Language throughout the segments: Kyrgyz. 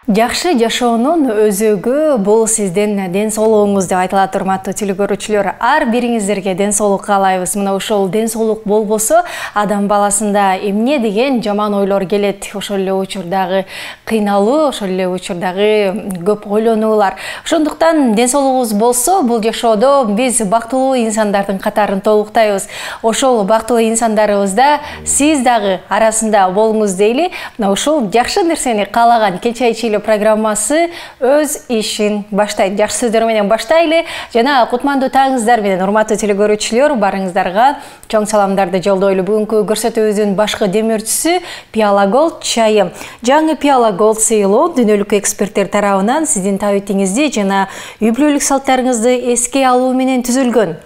Жакшы жашоонун өзөгү бул сиздин ден соолугуңуз деп айтылат, урматтуу телекөрүүчүлөр. Ар бириңиздерге ден соолук каалайбыз. Мына ошол ден соолук болбосо, адам баласында эмне деген жаман ойлор келет. Ошол эле учурдагы кыйналуу, ошол эле учурдагы көп ойлонуулар. Ошондуктан ден соолугубуз болсо, бул жашоодо биз бактылуу инсандардын катарын толуктайбыз. Ошол бактылуу инсандарыбызда сиз дагы арасында болуңуз дейли. Мына ушул жакшы нерсени каалаган Кече Чили программасы өз ишин баштайт. Жакшы сөздөр менен баштайлы. Жана кутмандуу таңыңыздар менен урматтуу телекөрүүчүлөр, барыңыздарга чоң саламдарды жолдойлу. Бүгүнкү көрсөтүүбүздүн башкы демөөрчүсү Пиала Голд чайы. Жаңы Пиала Голд сыйлоо дүйнөлүк эксперттер тарабынан сиздин табитиңизди жана үй бүлөлүк салттарыңызды эске алуу менен түзүлгөн.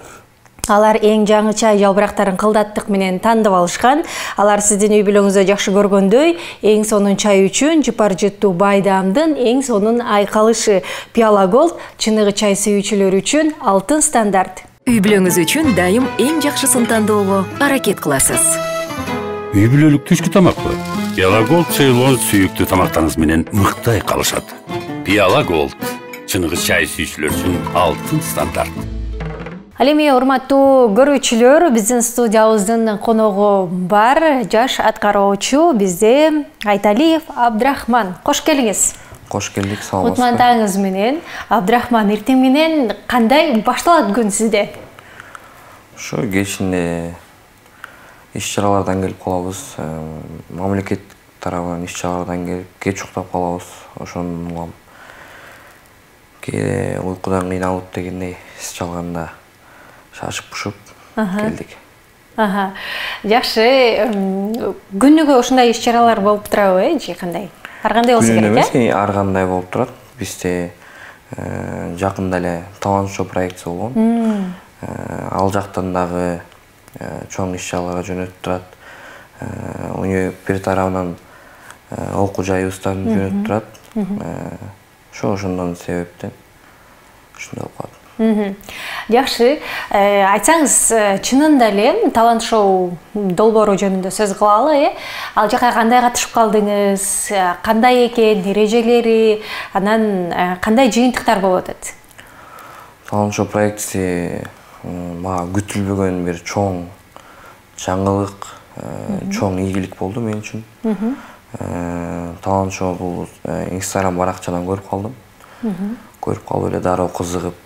Алар эң жаңы чай жалбырактарын кылдаттык менен тандап алышкан. Алар сиздин үй бүлөңүздө жакшы көргөндөй, эң сонун чай үчүн жыпар жыттуу байдамдын эң сонун айкалышы. Пиала Голд чыныгы чай сүйүүчүлөр үчүн алтын стандарт. Үй бүлөңүз үчүн дайым эң жакшысын тандоого аракет кыласыз. Үй бүлөлүк түшкү тамакпы? Пиала Голд сыйлоо сүйүктүү тамактарыңыз менен мыкты айкалышат. Пиала Голд чыныгы чай сүйүүчүлөр үчүн алтын стандарт. Алеме урматтуу көрүүчүлөр, биздин студиябыздын коногу бар жаш аткаруучу бизде Айталиев Абдрахман. Кош келиңиз. Кош келдик, саламатсызбы. Кутмандооңуз менен. Абдрахман, эртең менен кандай башталат күн сизде? Ошо кечинде иш-чаралардан келип калабыз, мамлекет тарабынан иш-чаралардан келип кеч уктап калабыз. Ошондон улам кээде уйкудан кыйналып дегендей эс чалганда шашып-пушуп келдик. Жакшы, күнүгө ушундай иш-чаралар болуп турабы, же кандай? Ар кандай болсо керек, э? Ар кандай болуп турат. Бизде жакында эле талант шоу проекти болгон. Ал жактан дагы чоң иш-чараларга жөнөтүп турат. Университет тарабынан окуу жайыбыздан жөнөтүп турат. Ошондон себептен ушундай болуп калат. Жакшы, айтсаңыз, чынында эле талант шоу долбоору жөнүндө сөз кылалы, Ал жака кандай катышып калдыңыз, кандай экен, эрежелери, анан кандай жыйынтыктар болуп атат? Талант шоу проекти мага күтүлбөгөн бир чоң жаңылык, чоң ийгилик болду мен үчүн. Талант шоу бул Instagram баракчадан көрүп калдым. Көрүп калып эле дароо кызыгып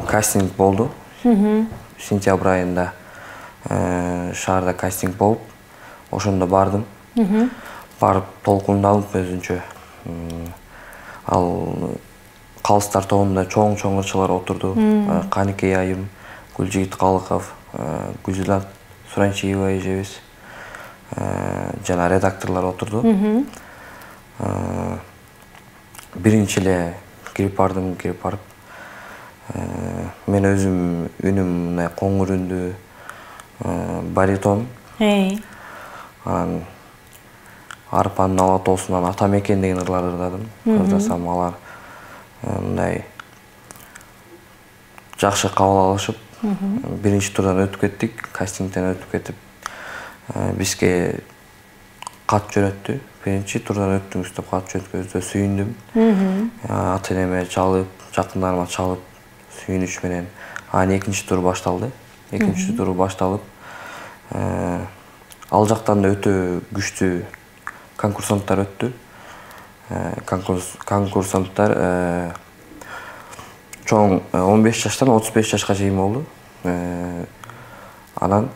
кастинг болду. Сентябрь айында шаарда кастинг болуп, ошондо бардым. Барып толкундалып өзүнчө. Ал калыстар тобунда чоң ырчылар отурду. Каникей айым, Гүлжигит Калыков, Гүлжилат Суранчиева эжебиз жана редакторлор отурду. Биринчи эле кирип барып мен өзүм үнүм мындай коңур үндүү баритон. Анан арпанын алатоосунан ата мекен деген ырларды ырдадым. Ырдасам алар мындай жакшы кабыл алышып, биринчи турдан өтүп кеттик, кастингден өтүп кетип, бизге кат жөнөттү. Биринчи турдан өттүңүз деп кат жөнөткөнүздө сүйүндүм. Ата-энеме чалып, жакындарыма чалып, сүйүнүч менен анан экинчи тур башталды. Экинчи туру башталып, ал жактан да өтө күчтүү конкурсанттар өттү. Конкурсанттар чоң 15 жаштан 35 жашка чейин болду. Анан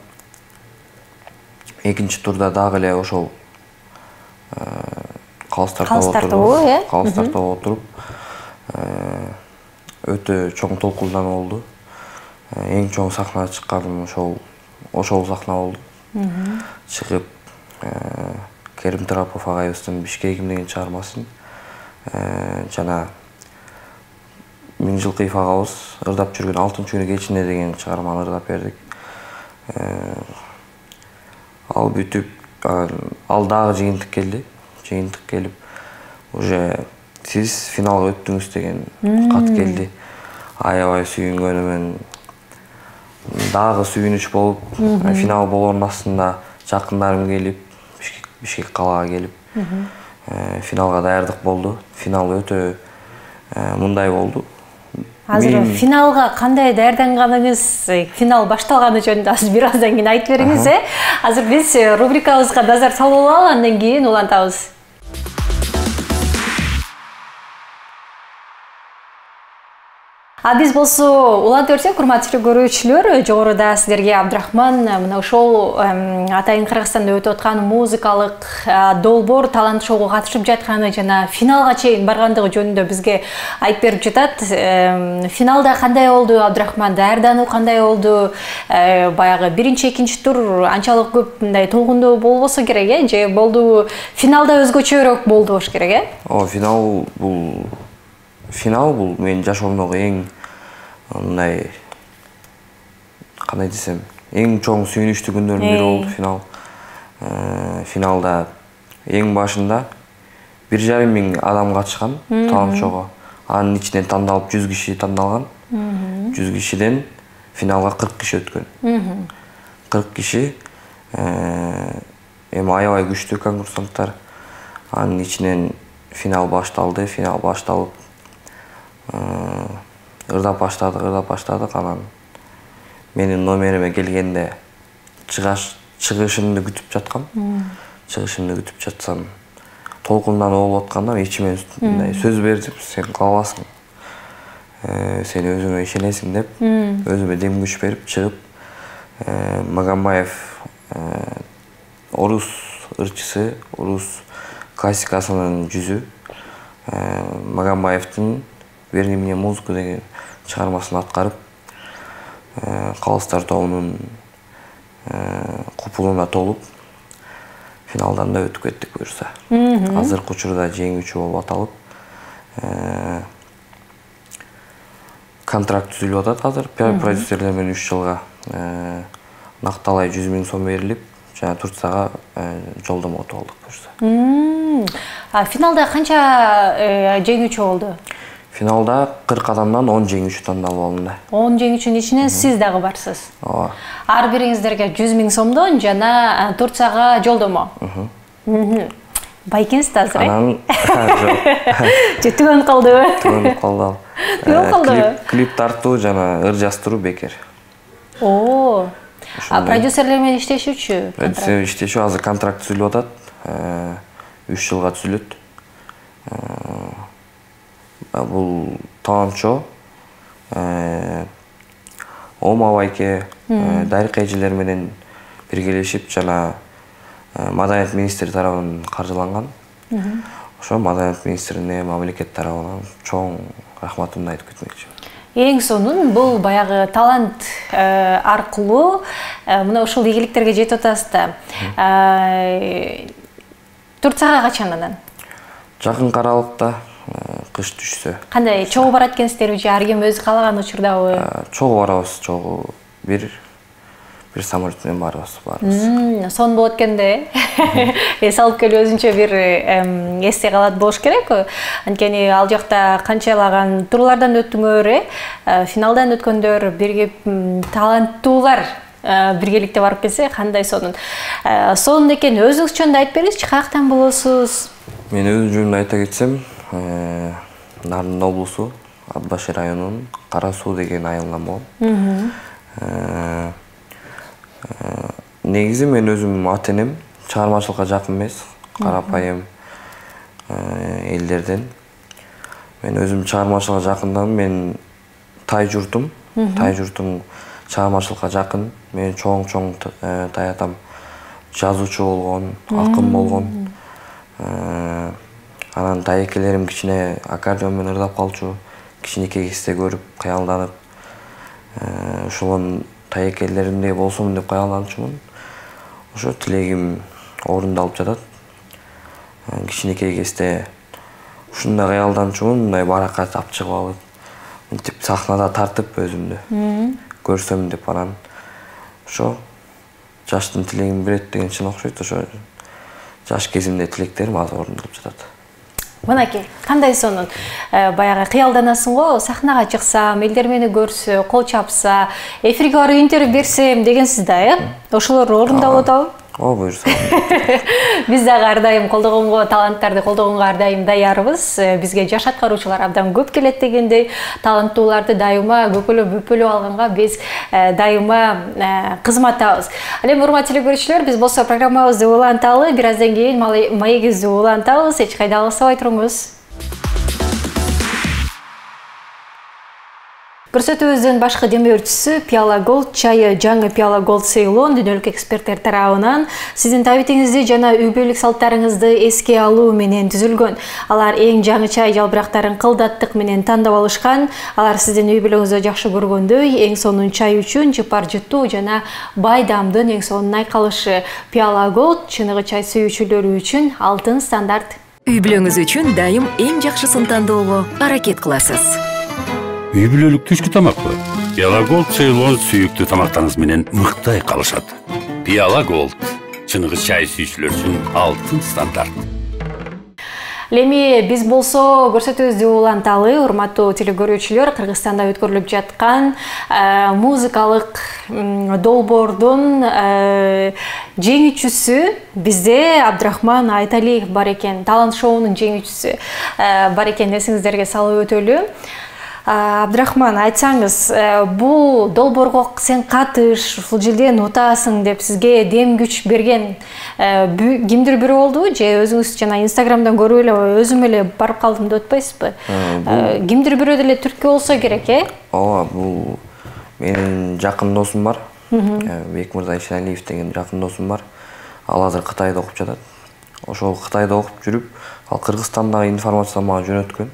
экинчи турда дагы эле ошол калыстар тобу отуруп өтө чоң толкундан болду. Эң чоң сахнага чыкканым ошол сахна болду. Чыгып Керим Тарапов агайыбыздын Бишкегим деген чыгармасын жана Миңжилкыев агабыз ырдап жүргөн Алтын күнү кечинде деген чыгарманы ырдап бердик. Ал бүтүп, ал дагы жыйынтык келди. Жыйынтык келип, уже сиз финалга өттүңүз деген кат келди. Аябай сүйүнгөнүмөн. Дагы сүйүнүч болуп, финал болоордун астында жакындарым келип, Бишкек калаага келип, финалга даярдык болду. Финал өтө мындай болду. Азыр финалга кандай даярданганыңыз, финал башталганы жөнүндө азыр бир аздан кийин айтып бериңиз, Азыр биз рубрикабызга назар салып алалы, андан кийин улантабыз. Биз болсо улантып берсек, урматтуу көрүүчүлөр, жогоруда сиздерге Абдрахман мына ошол атайын Кыргызстанда өтүп аткан музыкалык долбоор талант шоуга катышып жатканы жана финалга чейин баргандыгы жөнүндө бизге айтып берип жатат. Финалда кандай болду, Абдрахман, даярдануу кандай болду? Баягы биринчи, экинчи тур анчалык көп мындай толкундуу болбосо керек, же болду финалда өзгөчөрөөк болду болуш керек, Финал бул менин жашоомдогу эң мындай кандай десем, эң чоң сүйүнүчтүү күндөрдүн бири болду финал. Финалда эң башында 1,5 миң адам катышкан талант шоуга. Анын ичинен тандалып 100 киши тандалган. 100 кишиден финалга 40 киши өткөн. 40 киши эми аябай күчтүү конкурсанттар. Анын ичинен финал башталды. Финал башталып ырдап баштадык, анан менин номериме келгенде чыгышымды күтүп жаткам. Чыгышымды күтүп жатсам, толкундануу болуп атканда ичиме мындай сөз берип, сен кыла аласың, сен өзүңө ишенесиң деп, өзүмө дем күч берип чыгып, Магомаев орус ырчысы, орус классикасынын жүзү, Магомаевдин «Верни мне музыку» деген чыгармасын аткарып, Калыстар тобунун купулуна толуп, финалдан да өтүп кеттик буюрса. Азыркы учурда жеңүүчү болуп аталып, контракт түзүлүп атат азыр. Продюсерлер менен 3 жылга накталай 100 000 сом берилип, жана Турцияга жолдомо утуп алдык буюрса. Финалда канча жеңүүчү болду? Финалда 40 адамдан 10 жеңүүчү тандалып алынды. 10 жеңүүчүнүн ичинен сиз дагы барсыз. Ооба. Ар бириңиздерге 100 000 сомдон жана Турцияга жолдомо. Байкенсиз азыр, Анан жок. Түгөнүп калдыбы? Түгөнүп калды. Түгөнүп калдыбы? Клип тартуу жана ыр жаздыруу бекер. Продюсерлер менен иштешүүчү? Продюсерлер иштешүү, азыр контракт түзүлүп атат. 3 жылга түзүлөт. Бул талант шоу Ома Байке, Дарик эжелер менен биргелешип жана Маданият министри тарабынан каржыланган. Ошо Маданият министрине, мамлекет тарабынан чоң рахматымды айтып кетмекчимин. Эң сонун бул баягы талант аркылуу мына ушул ийгиликтерге жетип атасыздар. Турцияга качан анан? Жакын аралыкта, кыш түшсө. Кандай чогуу барат экенсиздерби же ар ким өзү каалаган учурдабы? Чогуу барабыз, чогуу бир самолет менен барабыз. Сон болот экенде. Эс алып келип өзүнчө бир эсте калат болуш керек. Анткени ал жакта канчалаган турлардан өттүңөр, финалдан өткөндөр, бирге таланттуулар биргеликте барып келсе, кандай сонун. Сонун экен, өзүңүз жөнүндө айтып бериңизчи, каяктан болосуз? Мен өзүм жөнүндө айта кетсем, Нарын облусу, Атбаш районунун Кара Суу деген айылынан болом. Негизи мен өзүм ата-энем чыгармачылыкка жакын эмес, карапайым элдерден. Мен өзүм чыгармачылыкка жакындам, мен тай журтум чыгармачылыкка жакын. Мен чоң тай атам жазуучу болгон, акын болгон. Анан тайекелерим кичине аккордеон менен ырдап калчу, кичинекей кезде көрүп, каялданып, ошолон тайекелеримдей болсом деп каялданчумун. Ошо тилегим орундалып жатат. Кичинекей кезде ушундай каялданчумун, мындай баракка тап чыгып алып, мынтип сахнада тартып өзүмдү көрсөм деп, анан ошо жаштын тилегин берет деген чын окшойт. Ошо жаш кезимде тилектерим азыр орундалып жатат. Мынакей, кандай сонун. Баягы кыялданасың го, сахнага чыксам, элдер мени көрсө, кол чапса, эфирге барып интервью берсем дегенсиз да, Ошолор орундалып атабы? О, буюрса. Биз дагы ар дайым колдогонго, таланттарды колдогонго ар дайым даярбыз. Бизге жаш аткаруучулар абдан көп келет дегендей, таланттууларды дайыма бөпөлөп алганга биз дайыма кызматабыз. Ал эми урматтуу телекөрүүчүлөр, биз болсо программабызды уланталы, бир аздан кийин маегибизди улантабыз. Эч кайда алыспай туруңуз. Көрсөтүүбүздүн башкы демөөрчүсү Пиала Голд чайы жаңы Пиала Голд Ceylon дүйнөлүк эксперттер тарабынан сиздин табитиңизди жана үй бүлөлүк салттарыңызды эске алуу менен түзүлгөн. Алар эң жаңы чай жалбырактарын кылдаттык менен тандап алышкан. Алар сиздин үй бүлөңүздө жакшы көргөндөй эң сонун чай үчүн жыпар жыттуу жана бай даамдын эң сонун айкалышы. Пиала Голд чыныгы чай сүйүүчүлөрү үчүн алтын стандарт. Үй бүлөңүз үчүн дайым эң жакшысын тандоого аракет кыласыз. Үй бүлөлүк түшкү тамакпы? Пиала Голд Ceylon сүйүктүү тамактарыңыз менен мыктай калышат. Пиала Голд чыныгы чай сүйүүчүлөр үчүн алтын стандарт. Эми биз болсо көрсөтүүбүздү уланталы, урматтуу телекөрүүчүлөр, Кыргызстанда өткөрүлүп жаткан музыкалык долбоордун жеңүүчүсү бизде Абдрахман Айталиев бар экен. Талант шоунун жеңүүчүсү бар экен, эсиңиздерге салып өтөлү. Абдрахман, айтсаңыз, бул долбоорго сен катыш, ушул жерден утасың деп сизге дем күч берген кимдир бирөө болдубу же өзүңүз жана Инстаграмдан көрүп эле өзүм эле барып калдым деп атпайсызбы? Кимдир бирөө деле түрткү болсо керек, Ооба, бул менин жакын досум бар. Бекмырза Ишеналиев деген жакын досум бар. Ал азыр Кытайда окуп жатат. Ошол Кытайда окуп жүрүп, ал Кыргызстандагы информацияны мага жөнөткөн.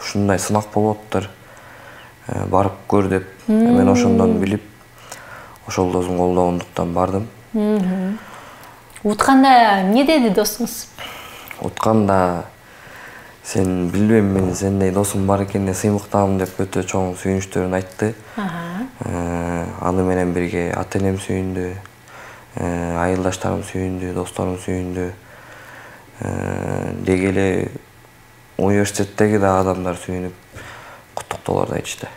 Ушундай сынак болуп атыптыр. Барып көр деп, мен ошондон билип, ошол досум колдогондуктан бардым. Утканда эмне деди досуңуз? Утканда сен билбейм, мен сендей досум бар экенине сыймыктанам деп өтө чоң сүйүнүчтөрүн айтты. Аны менен бирге ата-энем сүйүндү, айылдаштарым сүйүндү, досторум сүйүндү. Деги эле университеттеги да адамдар сүйүнүп куттуктоолорду айтышты.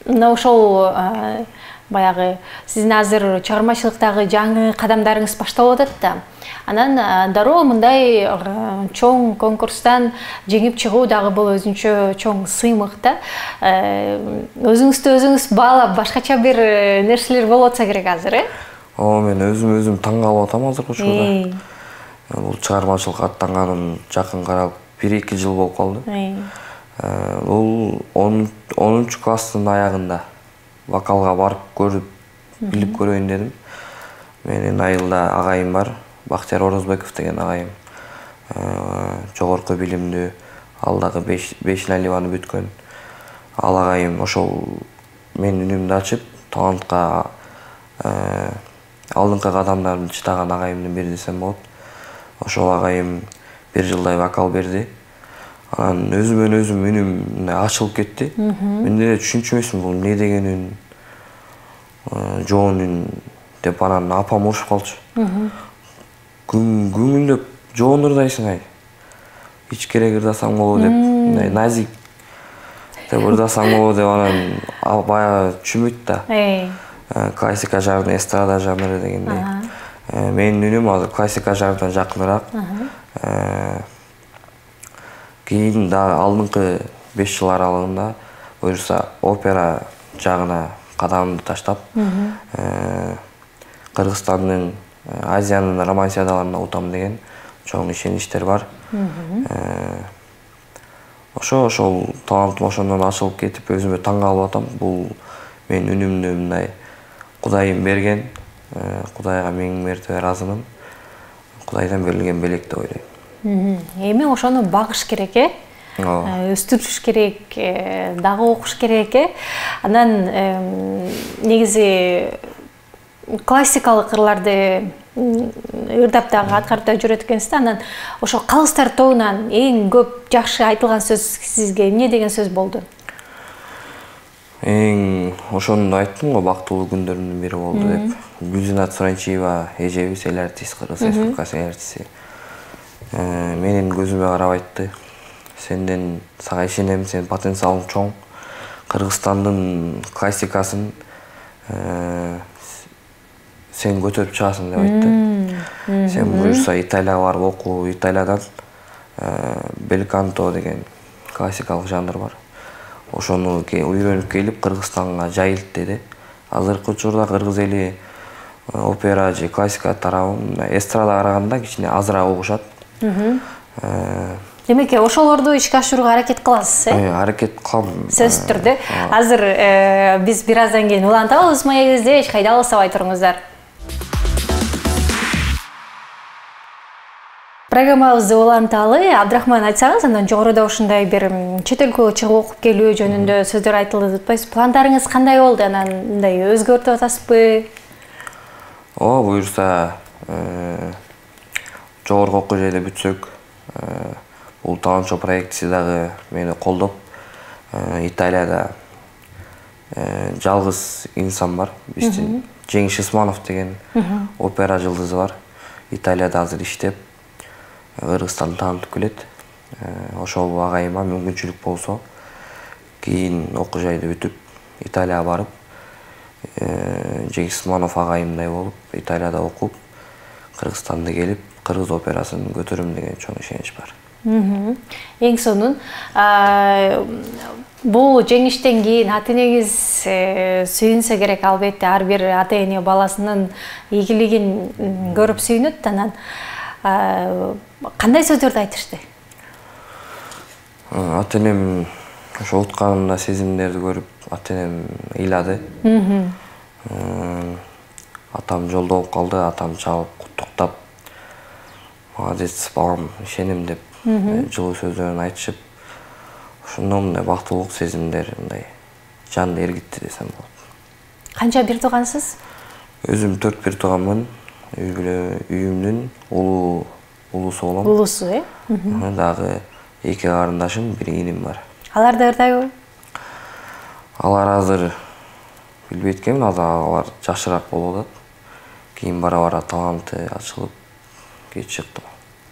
Мына ошол баягы сиздин азыр чыгармачылыктагы жаңы кадамдарыңыз башталып атат да. Анан дароо мындай чоң конкурстан жеңип чыгуу дагы бул өзүнчө чоң сыймык да. Өзүңүздү өзүңүз баалап башкача бир нерселер болуп атса керек азыр, Мен өзүм таң калып атам азыркы учурда. Бул чыгармачылыкка аттанганым жакын карап 1-2 жыл болуп калды. Бул 10 класстын аягында вокалга барып көрүп, билип көрөйүн дедим. Менин айылда агайым бар, Бактияр Орозбеков деген агайым. Жогорку билимдүү, ал дагы 5 наливаны бүткөн. Ал агайым ошол менин үнүмдү ачып, талантка алдыңкы кадамдарын чыдаган агайымдын бири десем болот. Ошол агайым 1 жылдай вокал берди. Анан өзүмөн өзүм үнүм ачылып кетти. Мен деле түшүнчү эмесмин, бул эмне деген үн, жоон үн деп анан апам урушуп калчу. Күңүлдөп жоон ырдайсың ай. Ичкерээк ырдасаң болобу деп, мындай назик деп ырдасаң болобу деп анан баягы түшүнбөйт да. Классика жанры, эстрада жанры дегендей. Менин үнүм азыр классика жанрына жакыныраак. Кийин да алдыңкы 5 жыл аралыгында буюрса опера жагына кадамымды таштап, Кыргызстандын Азиянын романсиадаларына утам деген чоң ишеничтер бар. Ошол талантым ошондон ачылып кетип, өзүмө таң калып атам. Бул менин үнүмдү мындай Кудайым берген, Кудайга миң мертебе ыраазымын. Кудайдан берилген белек деп ойлойм. Эми ошону багыш керек, өстүрүш керек, дагы окуш керек. Анан негизи классикалык ырларды ырдап дагы аткарып да жүрөт экенсиз. Анан ошо калыстар тобунан эң көп жакшы айтылган сөз сизге эмне деген сөз болду? Ошону айттым го, бактылуу күндөрүмдүн бири болду деп. Гүлзинат Суранчиева эжебиз эл артист, Кыргыз Республикасынын артисти. Менин көзүмө карап айтты: "Сенден сага ишенем, сенин потенциалың чоң. Кыргызстандын классикасын сен көтөрүп чыгасың деп айтты. Сен буюрса Италияга барып окуу, Италиядан белканто деген классикалык жанр бар. Ошону үйрөнүп келип Кыргызстанга жайылт деди. Азыркы учурда кыргыз эли опера же классика тарабын эстрада караганда кичине азыраак угушат. Демек, ошолорду ишке ашырууга аракет кыласыз, Аракет кылам. Сөзсүз түрдө. Азыр биз бир аздан кийин улантабыз маегибизде, эч кайда алыстабай туруңуздар. Программабызды уланталы. Абдрахман, айтсаңыз, андан жогоруда ушундай бир чет өлкөгө чыгып окуп келүү жөнүндө сөздөр айтылды деп атпайсыз. Пландарыңыз кандай болду? Анан мындай өзгөртүп атасызбы? Буюрса жогорку окуу жайда бүтсөк, бул талантчу проекти дагы мени колдоп, Италияда жалгыз инсан бар. Биздин Жеңиш Исманов деген опера жылдызы бар. Италияда азыр иштеп, Кыргызстанды таанытып келет. Ошол агайыма мүмкүнчүлүк болсо, кийин окуу жайды бүтүп, Италияга барып, Жеңиш Исманов агайымдай болуп, Италияда окуп, Кыргызстанды келип, кыргыз операсын көтөрөм деген чоң ишенич бар. Эң сонун, бул жеңиштен кийин ата-энеңиз сүйүнсө керек, албетте, ар бир ата-эне баласынын ийгилигин көрүп сүйүнөт. Анан кандай сөздөрдү айтышты? Ата-энем ошо утканымда сезимдерди көрүп, ата-энем ыйлады. Атам жолдо болуп калды, атам чалып куттуктап, молодец балам, ишенем деп жылуу сөздөрүн айтышып, ошондо мындай бактылуулук сезимдер, мындай жанды эргитти десем болот. Канча бир туугансыз? Өзүм 4 бир тууганмын. Үйүмдүн улуусу болом. Улуусу, Дагы 2 карындашым, 1 иним бар. Алар даярдайбы? Алар азыр билбейт экенмин, алар жашыраак болуп атат. Кийин бара-бара таланты ачылып чыкты.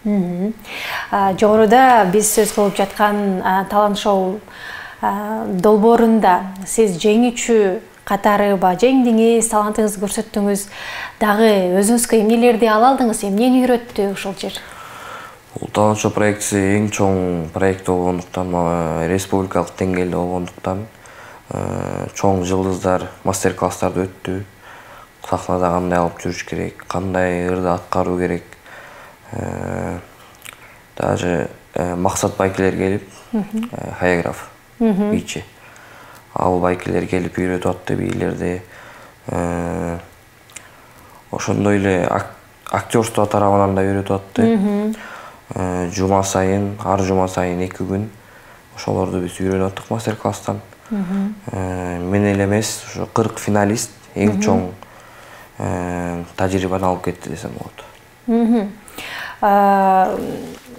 Жогоруда биз сөз кылып жаткан талант шоу долбоорунда сиз жеңүүчү катары жеңдиңиз, талантыңызды көрсөттүңүз, дагы өзүңүзгө эмнелерди ала алдыңыз, эмнени үйрөттү ошол жер? Бул талант шоу проекти эң чоң проект болгондуктан, республикалык деңгээлде болгондуктан, чоң жылдыздар мастер-класстарды өттү. Сахнада кандай алып жүрүш керек, кандай ырды аткаруу керек. Даже Максат байкелер келип, хореограф, бийчи. Ал байкелер келип үйрөтүп атты бийлерди. Ошондой эле актерство тарабынан да үйрөтүп атты. Жума сайын, ар жума сайын 2 күн ошолорду биз үйрөнүп аттык мастер-класстан. Мен эле эмес, ошо 40 финалист эң чоң тажрыйбаны алып кетти десем болот.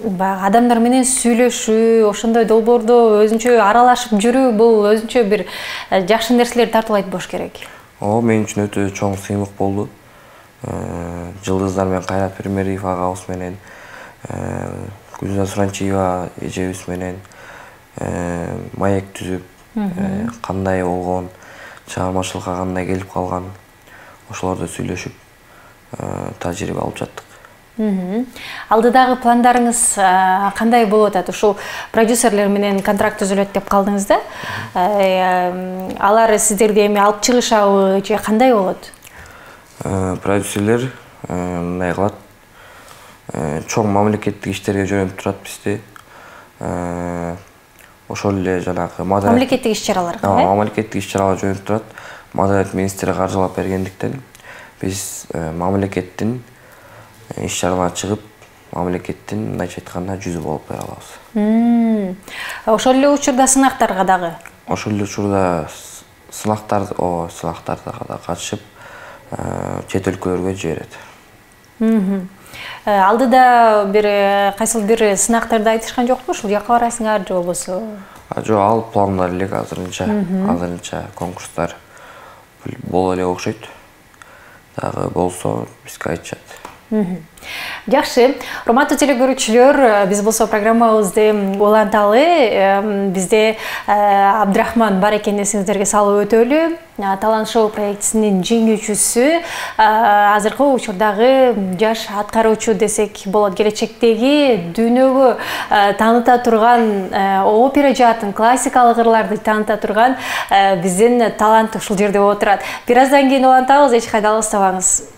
Адамдар менен сүйлөшүү, ошондой долбоордо өзүнчө аралашып жүрүү, бул өзүнчө бир жакшы нерселер тартуулайт болуш керек. Мен үчүн өтө чоң сыймык болду. Жылдыздар менен Кайрат Пирмериев агабыз менен, Гүлзат Суранчиева эжебиз менен маек түзүп, кандай болгон, чыгармачылыкка кандай келип калган, ошолорду сүйлөшүп, тажрыйба алып жаттык. Алдыдагы пландарыңыз кандай болуп атат? Ушул продюсерлер менен контракт түзүлөт деп калдыңыз да? Алар сиздерди эми алып чыгышабы же кандай болот? Продюсерлер мындай кылат. Чоң мамлекеттик иштерге жөнөтүп турат бизди. Ошол эле жанагы мамлекеттик иш-чараларга, мамлекеттик иш-чаралар жөнөтүп турат. Маданият министри каржылап бергендиктен биз мамлекеттин иш-чараларына чыгып, мамлекеттин мындайча айтканда жүзү болуп бара алабыз. Ошол эле учурда сынактарга дагы? Ошол эле учурда сынактарга да катышып, чет өлкөлөргө жиберет. Алдыда бир кайсыл бир сынактарды айтышкан жокпу? Ушул жака барасыңар же болбосо? Жок, ал пландар элек азырынча конкурстар боло эле окшойт. Дагы болсо бизге айтышат. Жакшы. Урматтуу телекөрүүчүлөр, биз болсо программабызды уланталы. Бизде Абдрахман бар экенин эсиңиздерге салып өтөлү. Талант шоу проектисинин жеңүүчүсү, азыркы учурдагы жаш аткаруучу десек болот, келечектеги дүйнөгө таныта турган опера жаатын, классикалык ырларды таныта турган биздин талант ушул жерде болуп турат. Бир аздан кийин улантабыз, эч кайда алыстабаңыз.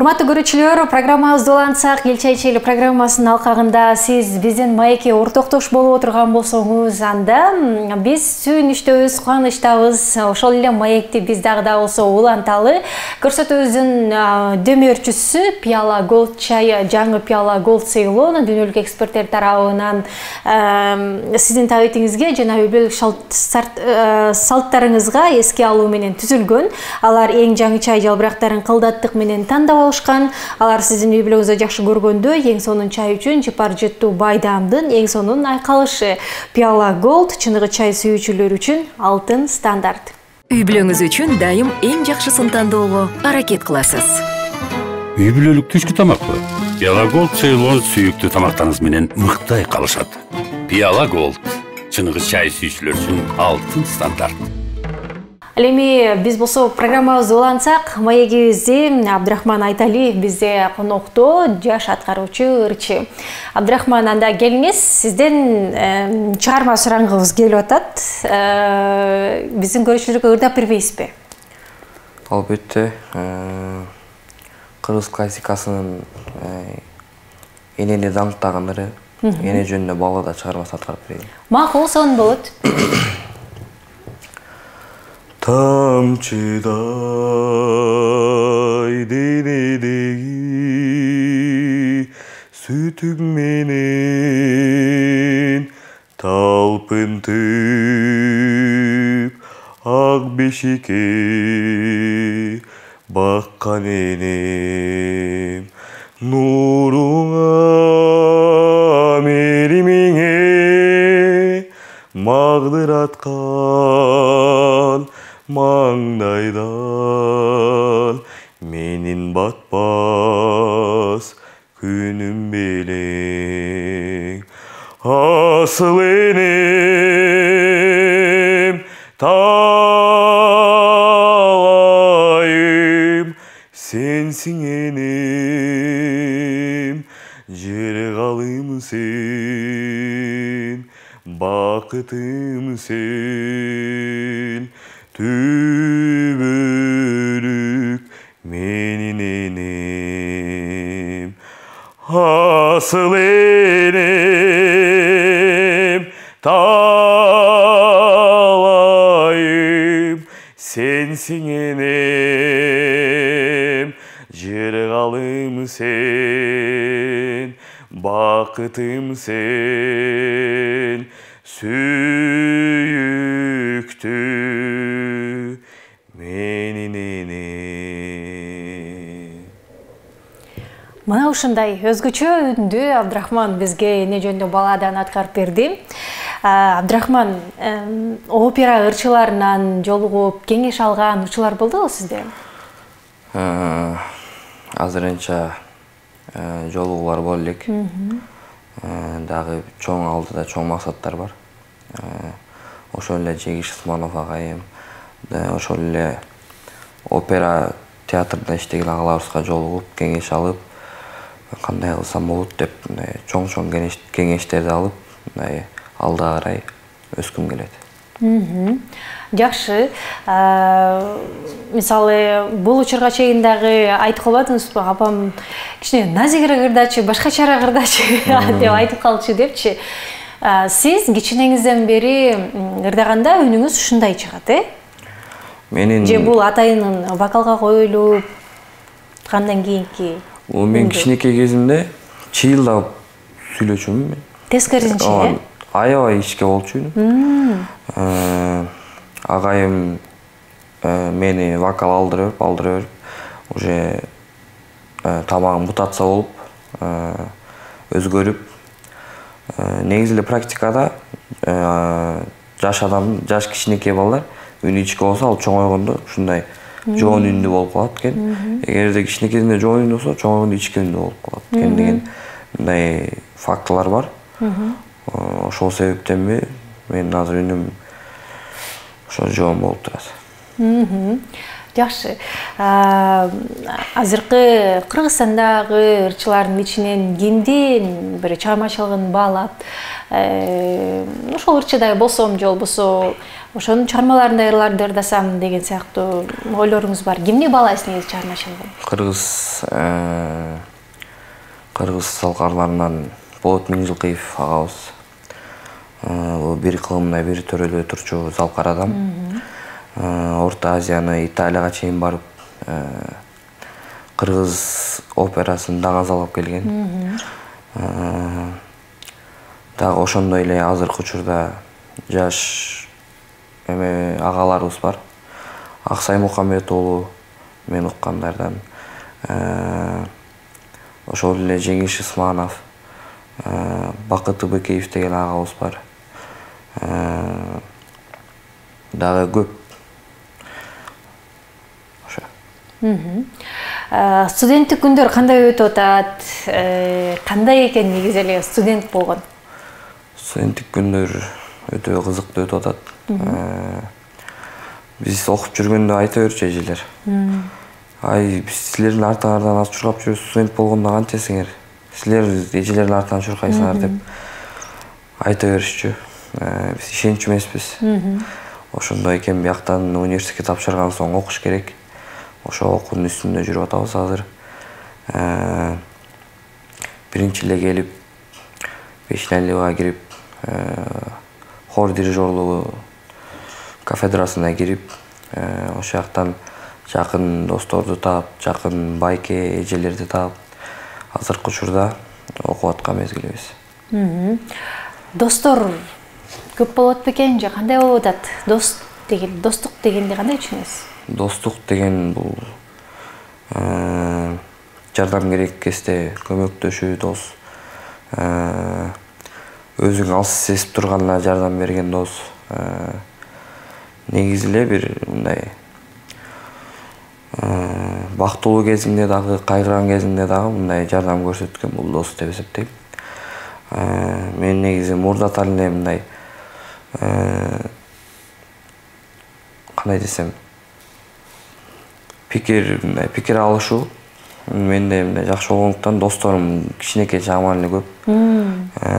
Урматтуу көрүүчүлөр, программабызды улантсак, эл чай ичели программасынын алкагында сиз биздин маекке ортоктош болуп отурган болсоңуз, анда биз сүйүнүчтөбүз, кубанычтабыз. Ошол эле маекти биз дагы да болсо уланталы. Көрсөтүүбүздүн дөмөрчүсү Пиала Голд чайы, жаңы Пиала Голд Ceylon дүйнөлүк эксперттер тарабынан сиздин табитиңизге жана үй бүлөлүк салттарыңызга эске алуу менен түзүлгөн. Алар эң жаңы чай жалбырактарын кылдаттык менен тандап алышкан. Алар сиздин үй бүлөгүңүздө жакшы көргөндө эң сонун чай үчүн жыпар жыттуу байдамдын эң сонун айкалышы. Пиала Голд чыныгы чай сүйүүчүлөр үчүн алтын стандарт. Үй бүлөңүз үчүн дайым эң жакшысын тандоого аракет кыласыз. Үй бүлөлүк түшкү тамакпы? Пиала Голд Ceylon сүйүктүү тамактарыңыз менен мыкты айкалышат. Пиала Голд чыныгы чай сүйүүчүлөр үчүн алтын стандарт. Эми биз болсо программабызды улантсак, маегибизди Абдрахман Айталиев бизде конокто, жаш аткаруучу ырчы. Абдрахман, анда келиңиз, сизден чыгарма сурангыбыз келип атат. Биздин көрүүчүлөргө ырдап бербейсизби? Албетте, кыргыз классикасынын энени даңктаган ыры, эне жөнүндө баллада чыгармасы аткарып берейин. Макул, сонун болот. Тамчыдай денедеги сүтүм менен талпынтып ак бешикке баккан энем, нуруңа меримиңе магдыраткан маңдайдан менин батпас күнүм белең. Асыл энем талайым, сенсиң энем, жергалым сен, бакытым сен. Түбөлүк менин энем, асыл энем талайым, сенсиң энем, жергалым сен, бакытым сен. Сүйүктүү менин энем. Мына ушундай өзгөчө үндү Абдрахман бизге эне жөнүндө баладан аткарып берди. Абдрахман, опера ырчыларынан жолугуп, кеңеш алган учурлар болдубу сизде? Азырынча жолугуулар боло элек. Дагы чоң алдыда чоң максаттар бар. Ошол эле Жегиш Усманов агайым, ошол эле опера театрда иштеген агаларыбызга жолугуп, кеңеш алып, кандай кылсам болот деп, чоң-чоң кеңештерди алып, алда карай өскүм келет. Жакшы. Мисалы, бул учурга чейин дагы айтып калбадыңызбы? Апам кичине назигирээк ырдачы, башкачараак ырдачы деп айтып калчу депчи. Сиз кичинеңизден бери ырдаганда үнүңүз ушундай чыгат, Менин же бул атайынын вокалга коюлуп кандан кийинки? Мен кичинекей кезимде чыйылдап сүйлөчүмүн. Тескерисинче, аябай ичке болчу. Агайым мени вокал алдыра берип, уже тамагым мутация болуп, өзгөрүп, негизи эле практикада жаш адам, жаш кичинекей балдар үнү ички болсо, ал чоңойгондо ушундай жоон үндүү болуп калат экен. Эгерде кичинекейинде жоон үндүү болсо, чоңойгондо ички үндүү болуп калат экен деген мындай фактылар бар. Ошол себептенби менин азыр үнүм ошо жоон болуп турат. Жакшы. Азыркы Кыргызстандагы ырчылардын ичинен кимдин бир чыгармачылыгын баалап, ошол ырчыдай болсом же болбосо ошонун чыгармаларындай ырларды ырдасам деген сыяктуу ойлоруңуз бар. Кимди баалайсыз негизи чыгармачылыгын? Кыргыз салкарларынан Болот Миңжилкыев агабыз. Бул бир кылымда бир төрөлбөй турчу залкар адам. Орто Азияны, Италияга чейин барып, кыргыз операсын даңазалап келген. Дагы ошондой эле азыркы учурда жаш агаларыбыз бар. Аксай Мухаммед уулу, мен уккандардан. Ошол эле Жеңиш Исманов, Бакыт Бекеев деген агабыз бар. Дагы көп. Студенттик күндөр кандай өтүп атат? Кандай экен негизи эле студент болгон? Студенттик күндөр өтө кызыктуу өтүп атат. Биз окуп жүргөндө айта берчү эжелер. Ай, биз силердин артыңардан аз чуркап жүрөбүз, студент болгондо кантесиңер? Силер эжелердин артынан чуркайсыңар деп айта беришчү. Биз ишенчү эмеспиз. Ошондой экен, бияктан университетке тапшырган соң окуш керек. Ошо окуунун үстүндө жүрүп атабыз азыр. Биринчи эле келип, Бешнәлига кирип, хор дирижерлугу кафедрасына кирип, ошол жактан жакын досторду таап, жакын байке эжелерди таап, азыркы учурда окуп аткан мезгилибиз. Достор көп болот бекен же кандай болуп атат? Достук дегенди кандай түшүнөсүз? Достук деген бул жардам керек кезде көмөктөшүү дос. Өзүң алсыз сезип турганда жардам берген дос. Негизи эле бир мындай бактылуу кезиңде дагы, кайгырган кезиңде дагы мындай жардам көрсөткөн бул дос деп эсептейм. Мен негизи мурдатан эле мындай кандай десем, пикир алышуу менде мындай жакшы болгондуктан досторум кичинекей чагыман эле көп.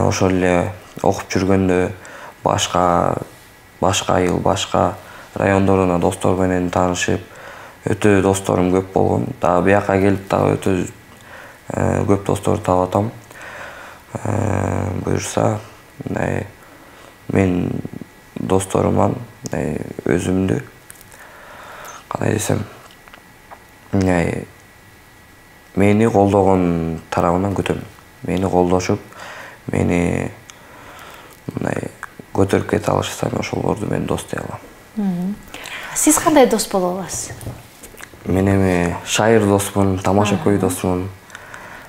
Ошол эле окуп жүргөндө башка айыл, башка райондордон достор менен таанышып, өтө досторум көп болгон. Дагы бияка келип дагы өтө көп досторду таап атам. Буюрса, мен досторуман өзүмдү кандай десем, мени колдогон тарабынан күтөм. Мени колдошуп, мени көтөрүп кете алышса, ошолорду мен дос дей алам. Сиз кандай дос боло аласыз? Мен эми шайыр досмун, тамаша көй досмун.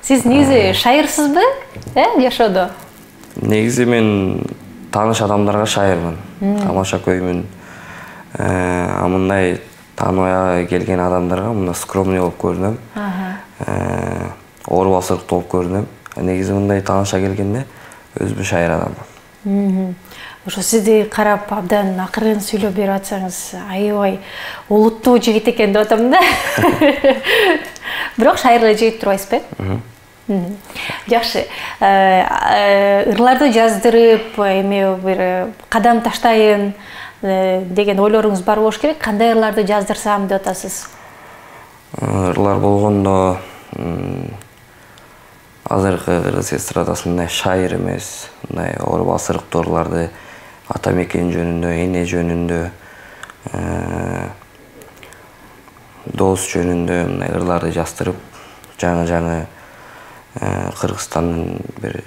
Сиз негизи шайырсызбы? Жашоодо? Негизи мен тааныш адамдарга шайырмын, тамаша көймүн. Мындай тааныбай келген адамдарга мына скромный болуп көрүнөм. Оор басырыктуу болуп көрүнөм. Негизи мындай тааныша келгенде өзүмө шайыр адаммын. Ошо сизди карап абдан акырын сүйлөп берип атсаңыз, аябай улуттуу жигит экен деп атам да. Бирок шайыр эле жигит турбайсызбы? Жакшы. Ырларды жаздырып, эми бир кадам таштайын деген ойлоруңуз бар болуш керек. Кандай ырларды жаздырсам деп атасыз? Ырлар болгондо азыркы кыргыз эстрадасында шайыр эмес, мындай оор басырыктуу ырларды ата мекен жөнүндө, эне жөнүндө, дос жөнүндө мындай ырларды жаздырып, жаңы Кыргызстандын бир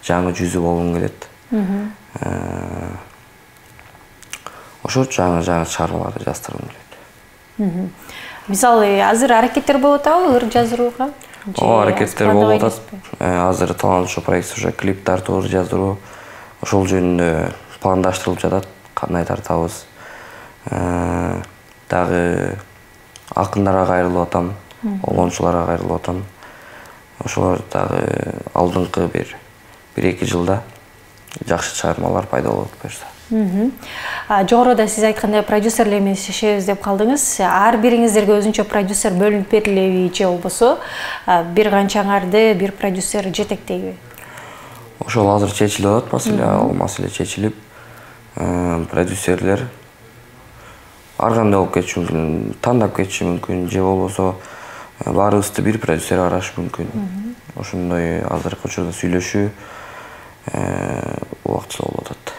жаңы жүзү болгум келет. Ошо жаңы чыгармаларды жаздыргым келет. Мисалы, азыр аракеттер болуп атабы ыр жаздырууга? Аракеттер болуп атат. Азыр таланттуу проект уже клип тартуу, ыр жаздыруу. Ошол жөнүндө пландаштырылып жатат, кандай тартабыз. Дагы акындарга кайрылып атам, олончуларга кайрылып атам. Ошолор дагы алдыңкы бир 1-2 жылда жакшы чыгармалар пайда болуп берсе. Жогоруда сиз айткандай продюсерлер менен иштешебиз деп калдыңыз. Ар бириңиздерге өзүнчө продюсер бөлүнүп берилеби же болбосо бир канчаңарды бир продюсер жетектейби? Ошол азыр чечилип атат маселе, ал маселе чечилип, продюсерлер ар кандай болуп кетиши мүмкүн, тандап кетиши мүмкүн, же болбосо баарыбызды бир продюсер карашы мүмкүн. Ошондой азыркы учурда сүйлөшүү убактылуу болуп атат.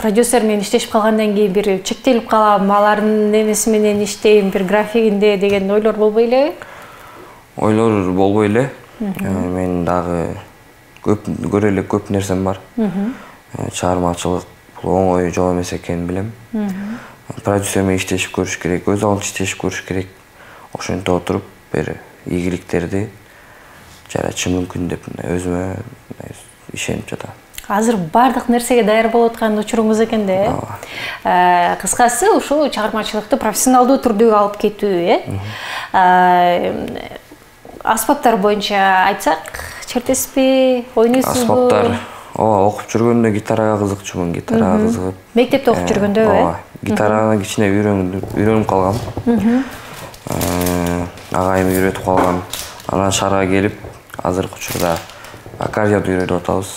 Продюсер менен иштешип калгандан кийин бир чектелип калам, алардын немеси менен иштейм, бир графигинде деген ойлор болбой элеби? Ойлор болбой эле. Мен дагы көрө элек көп нерсем бар. Чыгармачылык бул оңой жол эмес экенин билем. Продюсер менен иштешип көрүш керек, өз алдынча иштешип көрүш керек. Ошентип отуруп бир ийгиликтерди жаратышы мүмкүн деп өзүмө ишенип жатам. Азыр бардык нерсеге даяр болуп аткан учуруңуз экен да, кыскасы ушул чыгармачылыкты профессионалдуу түрдө алып кетүү, аспаптар боюнча айтсак, чертесизби, ойнойсузбу? Аспаптар, окуп жүргөндө гитарага кызыкчумун, гитарага кызыгып. Мектепте окуп жүргөндө, гитараны кичине үйрөнүп калгам. Агайым үйрөтүп калган. Анан шаарга келип, азыркы учурда аккордеон үйрөнүп атабыз,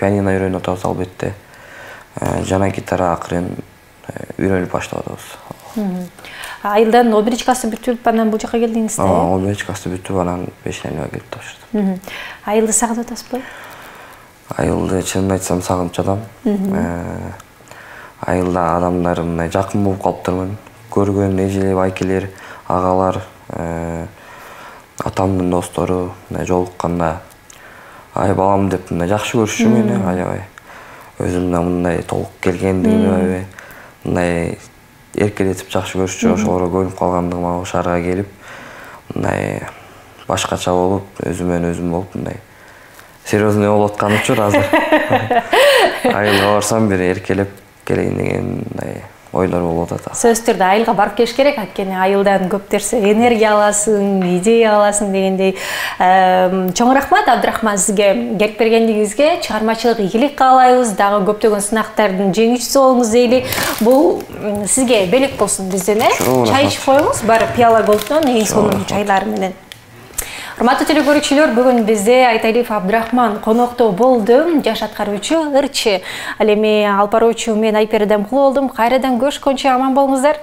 пианино үйрөнүп атабыз албетте. Жана гитара акырын үйрөнүп баштап атабыз. Айылдан 11 классы бүтүп, анан бул жака келдиңиз да? 11 классы бүтүп, анан 5-нче келип тапшырдым. Айылды сагынып атасызбы? Айылды чынын айтсам сагынып жатам. Айылда адамдар мындай жакын болуп калыптырмын. Көргөн эжелер, байкелер, агалар, атамдын достору жолукканда ай балам деп мындай жакшы көрүшчү мени, аябай. Өзүмдө мындай толук келгендигиме, мындай эркелетип жакшы көрүшчү, ошолорго көбүнүп калгандыгыма шаарга келип, мындай башкача болуп, өзүмөн өзүм болуп, мындай серьезный болуп аткан учур азыр. Айылга барсам бир эркелеп келейин деген мындай ойлор болуп атат. Сөзсүз түрдө айылга барып келиш керек, анткени айылдан көп нерсе энергия аласың, идея аласың дегендей. Чоң рахмат Абдрахман сизге келип бергендигиңизге. Чыгармачылык ийгилик каалайбыз, дагы көптөгөн сынактардын жеңүүчүсү болуңуз дейли. Бул сизге белек болсун бизден, чай ичип коюңуз, баары Пиала Голдтон эң сонун чайлар менен. Урматтуу телекөрүүчүлөр, бүгүн бизде Айталиев Абдрахман конокто болду. Жаш аткаруучу, ырчы. Ал эми алып баруучу мен Айпери Демкулу болдум. Кайрадан көрүшкөнчө аман болуңуздар.